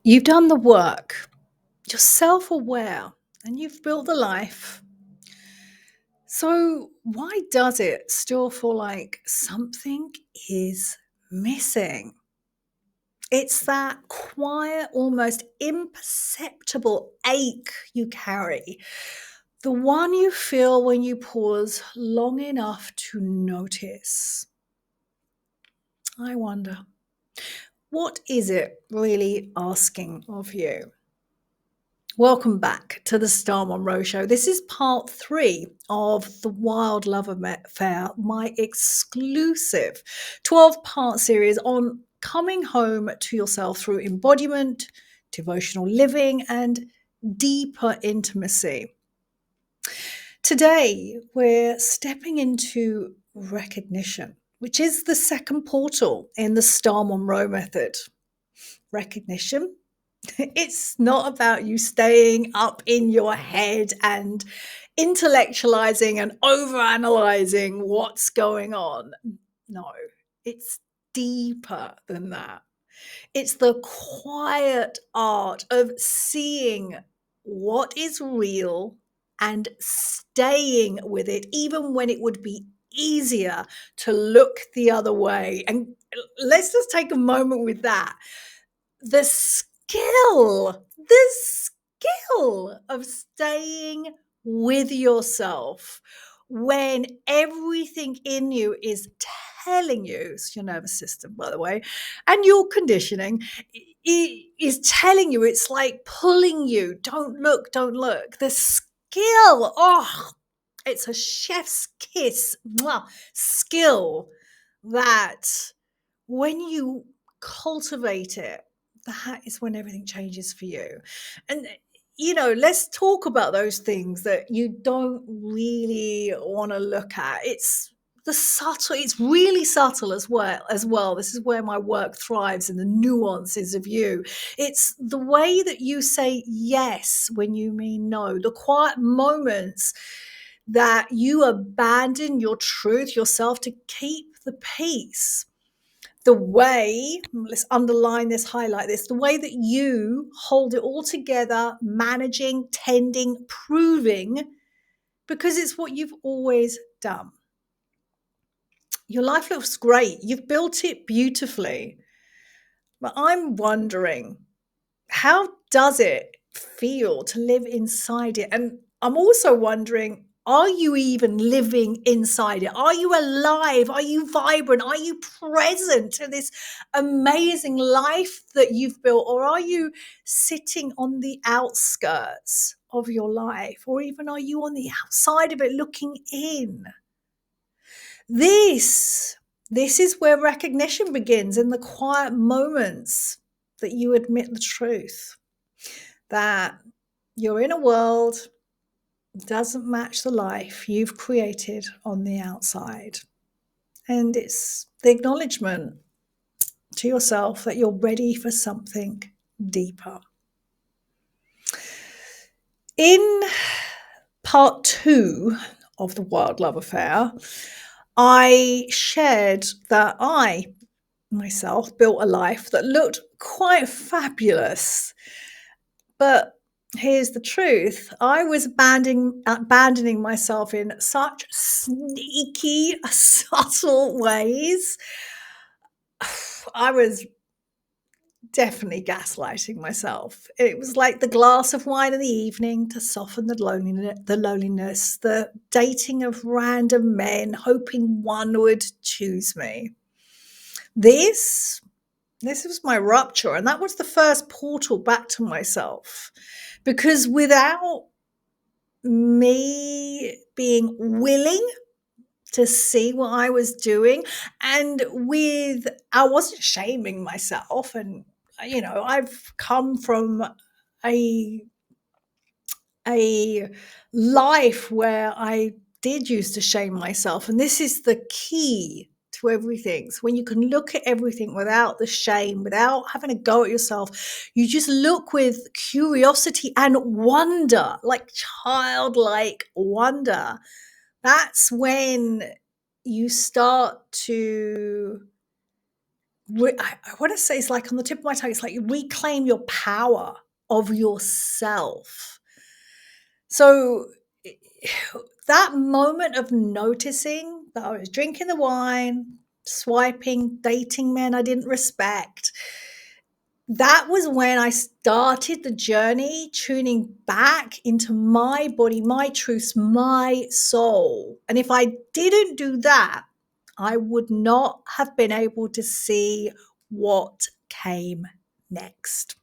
You've done the work, you're self aware, and you've built the life. So, why does it still feel like something is missing? It's that quiet, almost imperceptible ache you carry, the one you feel when you pause long enough to notice. I wonder, what is it really asking of you? Welcome back to the Star Monroe Show. This is part 3 of the Wild Love Affair, my exclusive 12-part series on coming home to yourself through embodiment, devotional living, and deeper intimacy. Today, we're stepping into recognition, which is the second portal in the Star Monroe Method. Recognition. It's not about you staying up in your head and intellectualizing and overanalyzing what's going on. No, it's deeper than that. It's the quiet art of seeing what is real and staying with it, even when it would be easier to look the other way. And let's just take a moment with that. The skill of staying with yourself when everything in you is telling you, it's your nervous system, by the way, and your conditioning is telling you, it's like pulling you, don't look, don't look. The skill, oh, it's a chef's kiss, mwah, skill that when you cultivate it, that is when everything changes for you. And, let's talk about those things that you don't really want to look at. It's really subtle as well. This is where my work thrives, in the nuances of you. It's the way that you say yes when you mean no, the quiet moments that you abandon your truth, yourself, to keep the peace. The way, let's underline this, highlight this, the way that you hold it all together, managing, tending, proving, because it's what you've always done. Your life looks great. You've built it beautifully. But I'm wondering, how does it feel to live inside it? And I'm also wondering, are you even living inside it? Are you alive? Are you vibrant? Are you present to this amazing life that you've built? Or are you sitting on the outskirts of your life? Or even are you on the outside of it looking in? This this is where recognition begins, in the quiet moments that you admit the truth that your inner world doesn't match the life you've created on the outside. And it's the acknowledgement to yourself that you're ready for something deeper. In part 2 of the Wild Love Affair, I shared that I myself built a life that looked quite fabulous. But here's the truth. I was abandoning myself in such sneaky, subtle ways. I was definitely gaslighting myself. It was like the glass of wine in the evening to soften the loneliness, the dating of random men, hoping one would choose me. This was my rupture, and that was the first portal back to myself. Because without me being willing to see what I was doing, and I wasn't shaming myself, and I've come from a a life where I did used to shame myself. And this is the key to everything. So when you can look at everything without the shame, without having to go at yourself, you just look with curiosity and wonder, like childlike wonder. That's when you start to I want to say it's like on the tip of my tongue, it's like you reclaim your power of yourself. So that moment of noticing that I was drinking the wine, swiping, dating men I didn't respect, that was when I started the journey tuning back into my body, my truths, my soul. And if I didn't do that, I would not have been able to see what came next.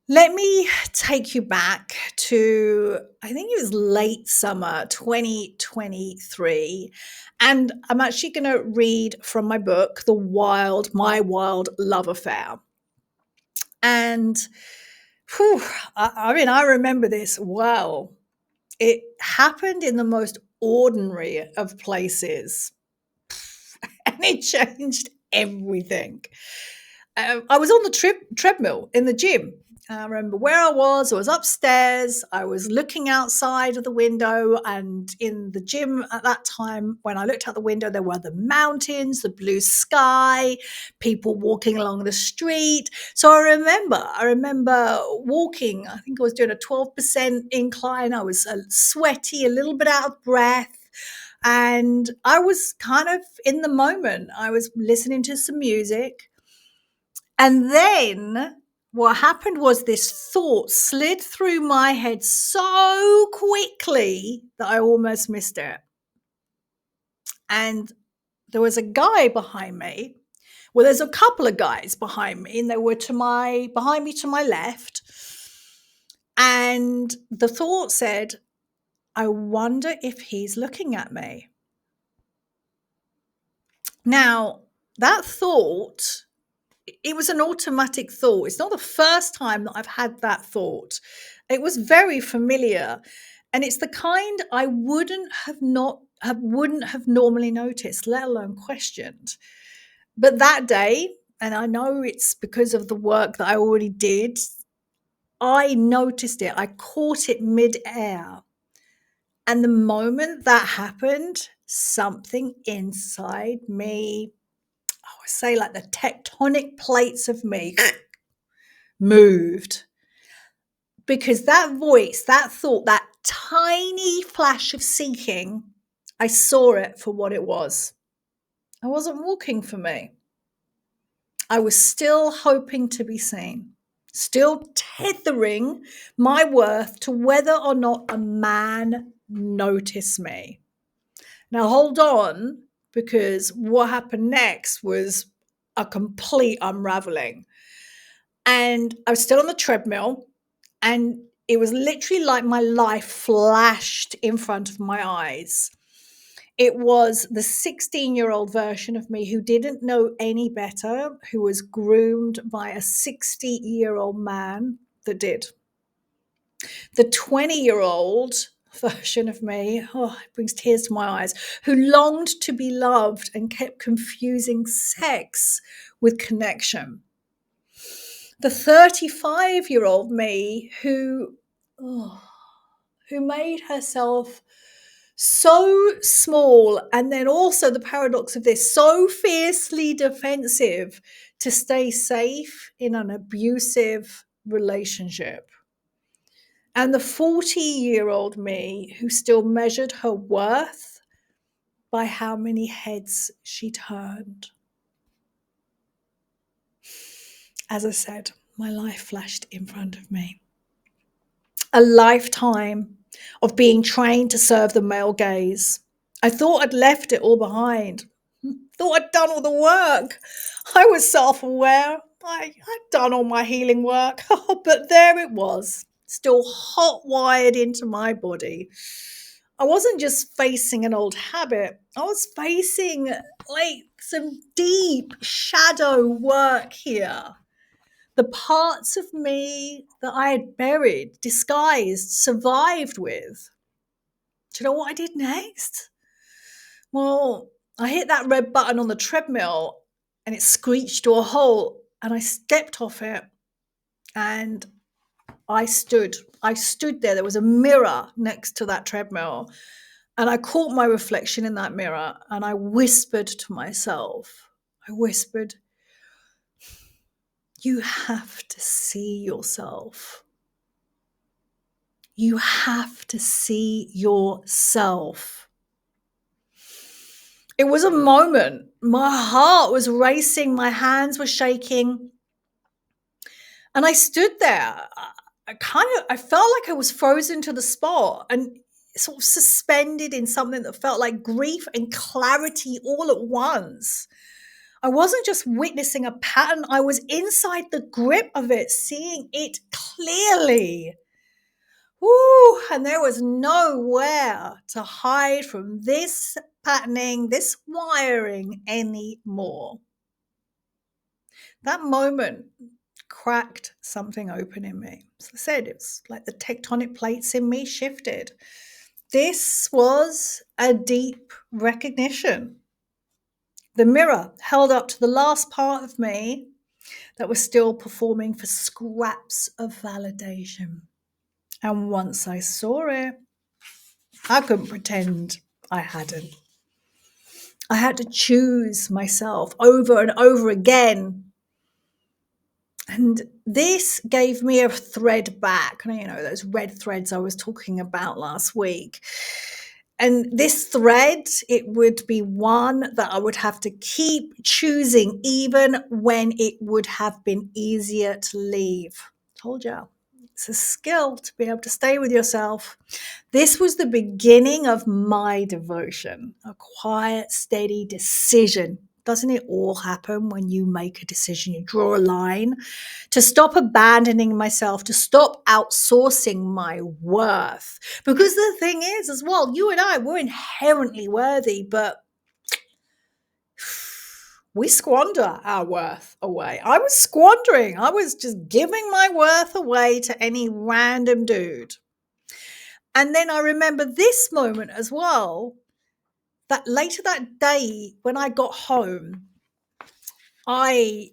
Let me take you back to, I think it was late summer 2023. And I'm actually going to read from my book, My Wild Love Affair. And I remember this well. It happened in the most ordinary of places, and it changed everything. I was on the treadmill in the gym. I remember where I was. I was upstairs. I was looking outside of the window, and in the gym at that time, when I looked out the window, there were the mountains, the blue sky, people walking along the street. So I remember walking. I think I was doing a 12% incline. I was sweaty, a little bit out of breath. And I was kind of in the moment. I was listening to some music. And then what happened was this thought slid through my head so quickly that I almost missed it. And there was a guy behind me. Well, there's a couple of guys behind me, and they were behind me to my left. And the thought said, I wonder if he's looking at me. Now, that thought, it was an automatic thought. It's not the first time that I've had that thought. It was very familiar, and it's the kind I wouldn't have normally noticed, let alone questioned. But that day, and I know it's because of the work that I already did, I noticed it. I caught it mid-air. And the moment that happened, something inside me, I would say like the tectonic plates of me moved. Because that voice, that thought, that tiny flash of seeking, I saw it for what it was. I wasn't walking for me. I was still hoping to be seen, still tethering my worth to whether or not a man noticed me. Now, hold on, because what happened next was a complete unraveling. And I was still on the treadmill, and it was literally like my life flashed in front of my eyes. It was the 16-year-old version of me who didn't know any better, who was groomed by a 60-year-old man that did. The 20-year-old version of me, it brings tears to my eyes, who longed to be loved and kept confusing sex with connection. The 35-year-old me who made herself so small, and then also the paradox of this, so fiercely defensive to stay safe in an abusive relationship. And the 40-year-old me who still measured her worth by how many heads she turned. As I said, my life flashed in front of me. A lifetime of being trained to serve the male gaze. I thought I'd left it all behind. Thought I'd done all the work. I was self-aware. I'd done all my healing work. But there it was, still hot-wired into my body. I wasn't just facing an old habit. I was facing like some deep shadow work here. The parts of me that I had buried, disguised, survived with. Do you know what I did next? Well, I hit that red button on the treadmill and it screeched to a halt, and I stepped off it and I stood there. There was a mirror next to that treadmill, and I caught my reflection in that mirror and I whispered to myself, I whispered, you have to see yourself. You have to see yourself. It was a moment. My heart was racing. My hands were shaking. And I stood there. I felt like I was frozen to the spot and sort of suspended in something that felt like grief and clarity all at once. I wasn't just witnessing a pattern, I was inside the grip of it, seeing it clearly. Woo, and there was nowhere to hide from this patterning, this wiring anymore. That moment cracked something open in me. As I said, it's like the tectonic plates in me shifted. This was a deep recognition. The mirror held up to the last part of me that was still performing for scraps of validation. And once I saw it, I couldn't pretend I hadn't. I had to choose myself over and over again. And this gave me a thread back, those red threads I was talking about last week. And this thread, it would be one that I would have to keep choosing, even when it would have been easier to leave. Told you. It's a skill to be able to stay with yourself. This was the beginning of my devotion, a quiet, steady decision. Doesn't it all happen when you make a decision? You draw a line to stop abandoning myself, to stop outsourcing my worth. Because the thing is, as well, you and I, we're inherently worthy, but we squander our worth away. I was squandering. I was just giving my worth away to any random dude. And then I remember this moment as well, that later that day when I got home, I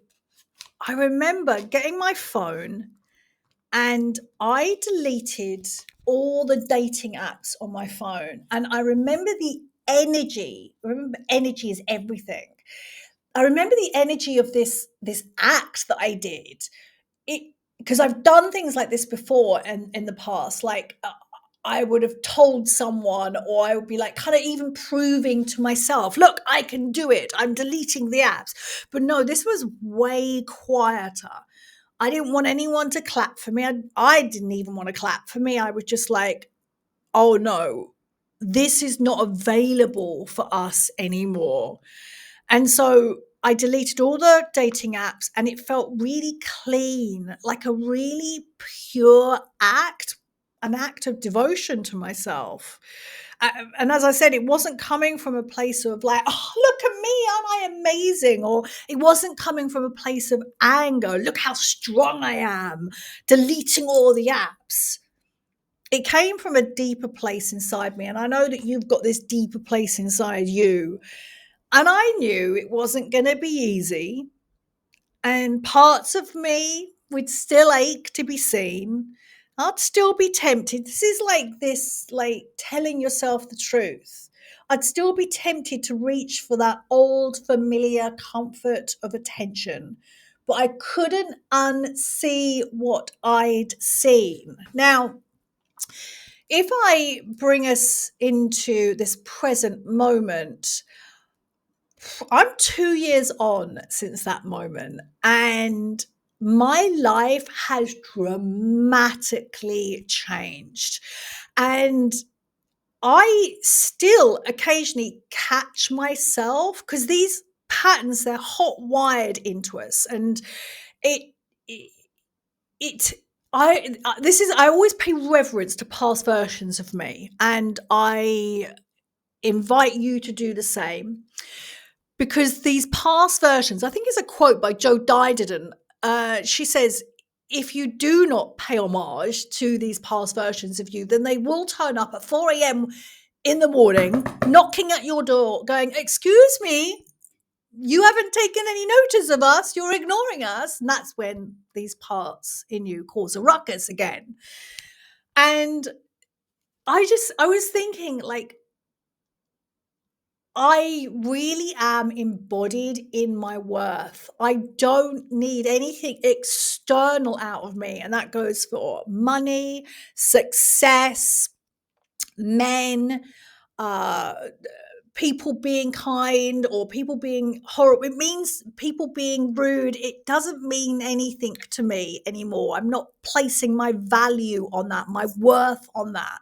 remember getting my phone and I deleted all the dating apps on my phone. And I remember the energy. Remember, energy is everything. I remember the energy of this act that I did. Because I've done things like this before in the past. Like I would have told someone, or I would be like kind of even proving to myself, look, I can do it. I'm deleting the apps. But no, this was way quieter. I didn't want anyone to clap for me. I didn't even want to clap for me. I was just like, oh no, this is not available for us anymore. And so I deleted all the dating apps and it felt really clean, like a really pure act, an act of devotion to myself. And as I said, it wasn't coming from a place of like, oh, look at me, aren't I amazing? Or it wasn't coming from a place of anger. Look how strong I am, deleting all the apps. It came from a deeper place inside me. And I know that you've got this deeper place inside you. And I knew it wasn't going to be easy. And parts of me would still ache to be seen. I'd still be tempted. This is like telling yourself the truth. I'd still be tempted to reach for that old familiar comfort of attention, but I couldn't unsee what I'd seen. Now, if I bring us into this present moment, I'm 2 years on since that moment, and my life has dramatically changed. And I still occasionally catch myself because these patterns, they're hot wired into us. And it, it, it I always pay reverence to past versions of me, and I invite you to do the same. Because these past versions, I think it's a quote by Joe Didon. She says, if you do not pay homage to these past versions of you, then they will turn up at 4 a.m. in the morning, knocking at your door, going, excuse me, you haven't taken any notice of us, you're ignoring us. And that's when these parts in you cause a ruckus again. And I was thinking, like, I really am embodied in my worth. I don't need anything external out of me. And that goes for money, success, men, uh, people being kind or people being horrible. It means people being rude. It doesn't mean anything to me anymore. I'm not placing my value on that, my worth on that.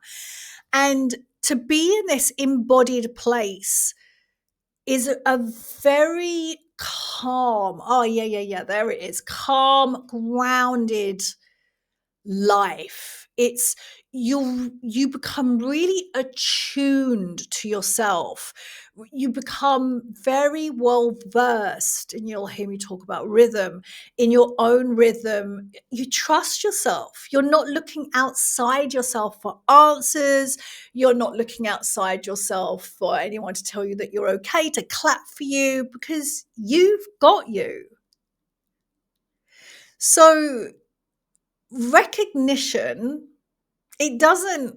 And to be in this embodied place is a very calm, oh, yeah, there it is, calm, grounded life. It's you become really attuned to yourself. You become very well versed, and you'll hear me talk about rhythm, in your own rhythm. You trust yourself. You're not looking outside yourself for answers. You're not looking outside yourself for anyone to tell you that you're okay, to clap for you, because you've got you. So recognition, it doesn't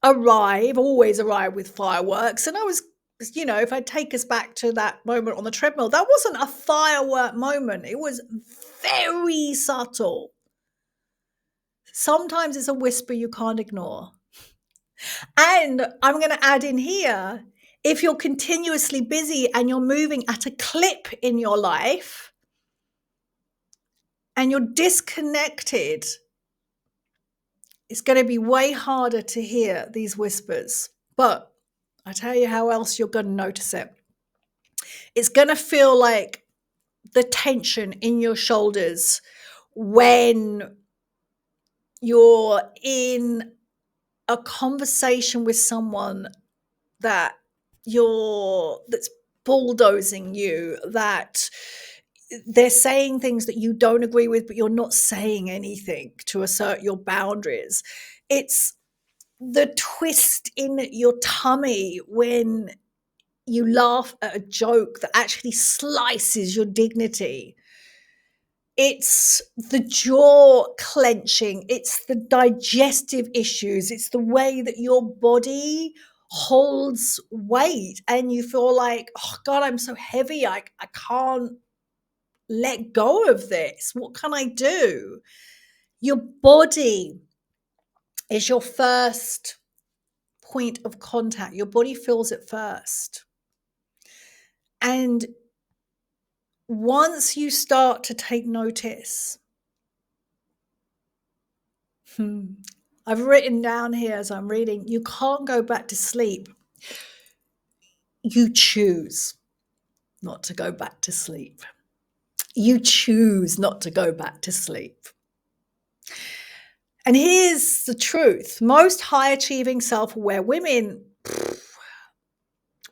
always arrive with fireworks. And I was, if I take us back to that moment on the treadmill, that wasn't a firework moment. It was very subtle. Sometimes it's a whisper you can't ignore. And I'm going to add in here, if you're continuously busy and you're moving at a clip in your life and you're disconnected, it's going to be way harder to hear these whispers. But I tell you how else you're going to notice it. It's going to feel like the tension in your shoulders when you're in a conversation with someone that's bulldozing you, that they're saying things that you don't agree with, but you're not saying anything to assert your boundaries. It's the twist in your tummy when you laugh at a joke that actually slices your dignity. It's the jaw clenching. It's the digestive issues. It's the way that your body holds weight and you feel like, oh God, I'm so heavy. I can't let go of this. What can I do? Your body is your first point of contact. Your body feels it first. And once you start to take notice, I've written down here as I'm reading, you can't go back to sleep. You choose not to go back to sleep. You choose not to go back to sleep. And here's the truth. Most high-achieving, self-aware women,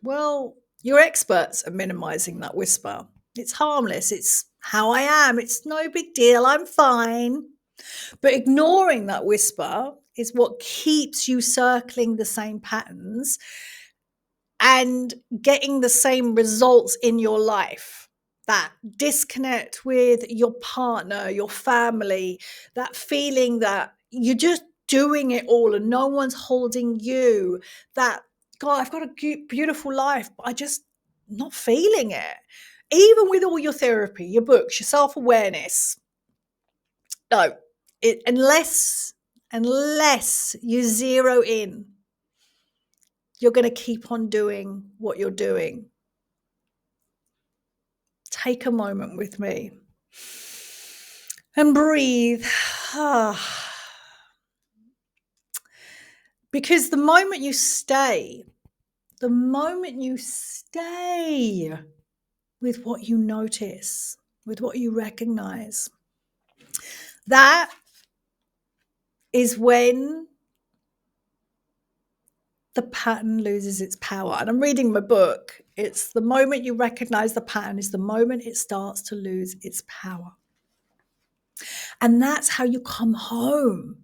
well, you're experts at minimizing that whisper. It's harmless. It's how I am. It's no big deal. I'm fine. But ignoring that whisper is what keeps you circling the same patterns and getting the same results in your life. That disconnect with your partner, your family, that feeling that you're just doing it all and no one's holding you, that, God, I've got a beautiful life, but I just not feeling it. Even with all your therapy, your books, your self-awareness. No, unless you zero in, you're going to keep on doing what you're doing. Take a moment with me and breathe. Because the moment you stay with what you notice, with what you recognize, that is when the pattern loses its power. And I'm reading my book. It's the moment you recognize the pattern is the moment it starts to lose its power. And that's how you come home.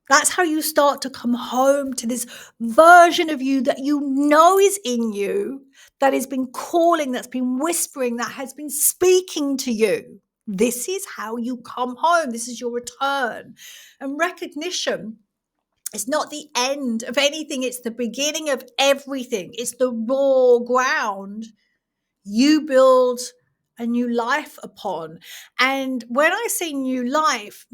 That's how you start to come home to this version of you that you know is in you, that has been calling, that's been whispering, that has been speaking to you. This is how you come home. This is your return. And recognition It's not the end of anything. It's the beginning of everything. It's the raw ground you build a new life upon. And when I say new life,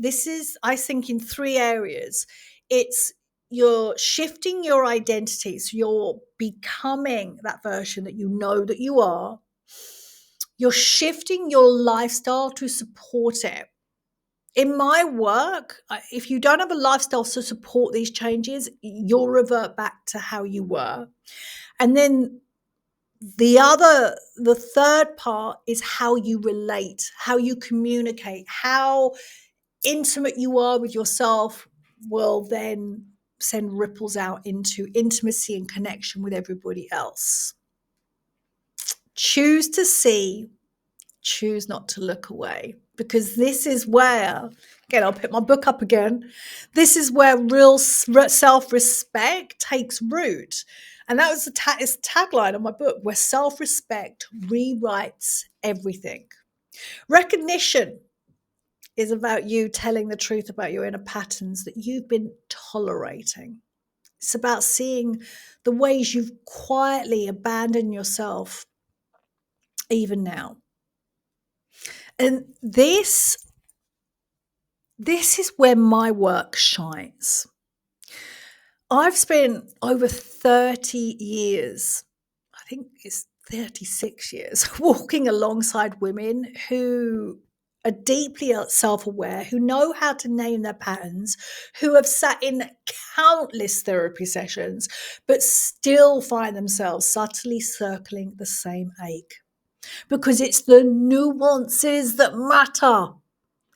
I think in three areas. It's you're shifting your identity. So you're becoming that version that you know that you are. You're shifting your lifestyle to support it. In my work, if you don't have a lifestyle to support these changes, you'll revert back to how you were. And then the third part is how you relate, how you communicate, how intimate you are with yourself will then send ripples out into intimacy and connection with everybody else. Choose to see, choose not to look away, because this is where, again, I'll pick my book up again. This is where real self-respect takes root. And that was the tagline of my book, where self-respect rewrites everything. Recognition is about you telling the truth about your inner patterns that you've been tolerating. It's about seeing the ways you've quietly abandoned yourself even now. And this is where my work shines. I've spent over 30 years, I think it's 36 years, walking alongside women who are deeply self-aware, who know how to name their patterns, who have sat in countless therapy sessions, but still find themselves subtly circling the same ache. Because it's the nuances that matter.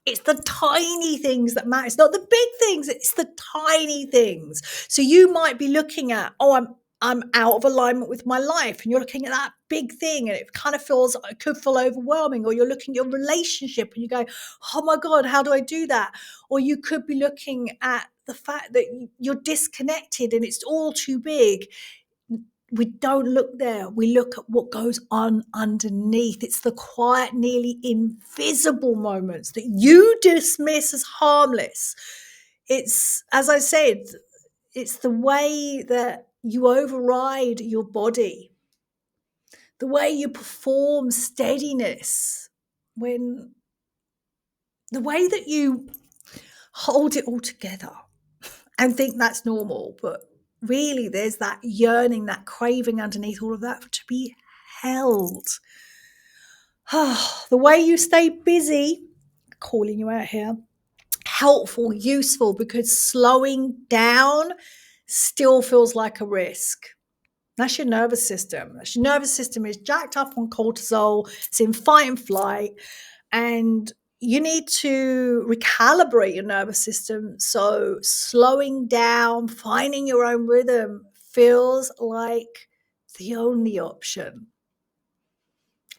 It's the tiny things that matter. It's not the big things. It's the tiny things. So you might be looking at, I'm out of alignment with my life, and you're looking at that big thing, and it kind of it could feel overwhelming. Or you're looking at your relationship, and you go, oh my God, how do I do that? Or you could be looking at the fact that you're disconnected, and it's all too big. We don't look there. We look at what goes on underneath. It's the quiet, nearly invisible moments that you dismiss as harmless. It's, as I said, it's the way that you override your body, the way you perform steadiness, when the way that you hold it all together and think that's normal, but really there's that yearning, that craving underneath all of that to be held. The way you stay busy, calling you out here, helpful, useful, because slowing down still feels like a risk. That's your nervous system. Your nervous system is jacked up on cortisol. It's in fight and flight. And you need to recalibrate your nervous system. So slowing down, finding your own rhythm feels like the only option.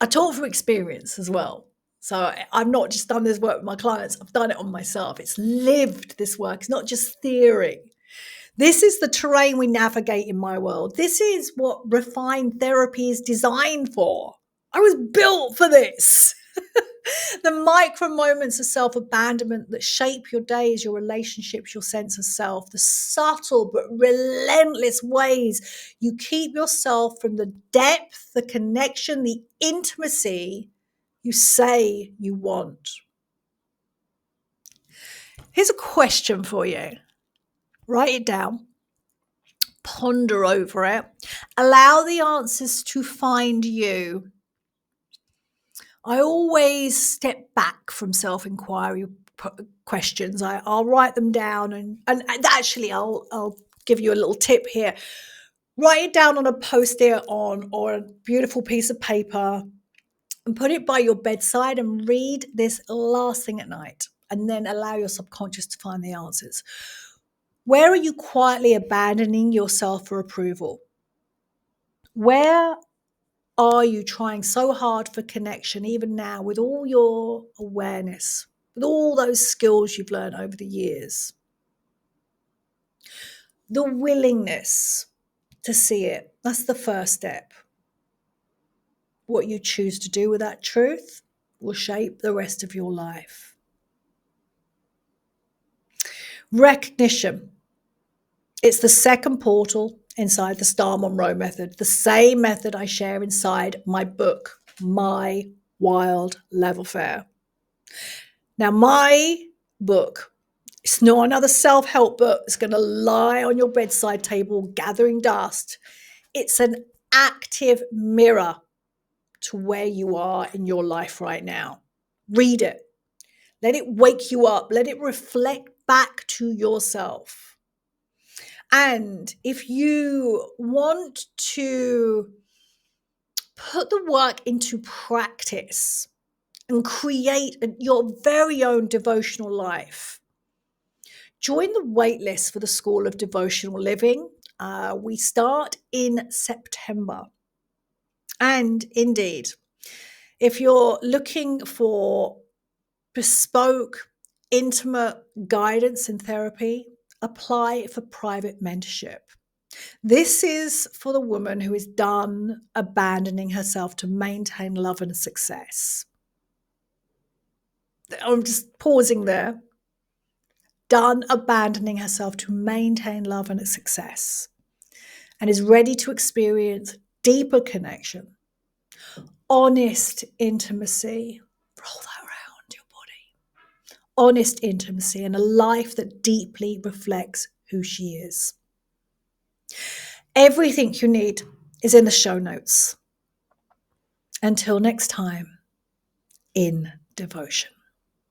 I talk from experience as well. So I've not just done this work with my clients. I've done it on myself. It's lived, this work. It's not just theory. This is the terrain we navigate in my world. This is what refined therapy is designed for. I was built for this. The micro moments of self-abandonment that shape your days, your relationships, your sense of self, the subtle but relentless ways you keep yourself from the depth, the connection, the intimacy you say you want. Here's a question for you. Write it down. Ponder over it. Allow the answers to find you. I always step back from self-inquiry questions. I'll write them down, and actually I'll give you a little tip here. Write it down on a post-it or a beautiful piece of paper and put it by your bedside and read this last thing at night, and then allow your subconscious to find the answers. Where are you quietly abandoning yourself for approval? Where are you trying so hard for connection, even now, with all your awareness, with all those skills you've learned over the years? The willingness to see it, that's the first step. What you choose to do with that truth will shape the rest of your life. Recognition. It's the second portal inside the Star Monroe Method, the same method I share inside my book, My Wild Love Affair. Now, my book, it's not another self-help book. It's going to lie on your bedside table gathering dust. It's an active mirror to where you are in your life right now. Read it. Let it wake you up. Let it reflect back to yourself. And if you want to put the work into practice and create your very own devotional life, join the waitlist for the School of Devotional Living. We start in September. And indeed, if you're looking for bespoke, intimate guidance and therapy, apply for private mentorship. This is for the woman who is done abandoning herself to maintain love and success. I'm just pausing there. Done abandoning herself to maintain love and success, and is ready to experience deeper connection, honest intimacy. Roll that around your body. Honest intimacy and a life that deeply reflects who she is. Everything you need is in the show notes. Until next time, in devotion.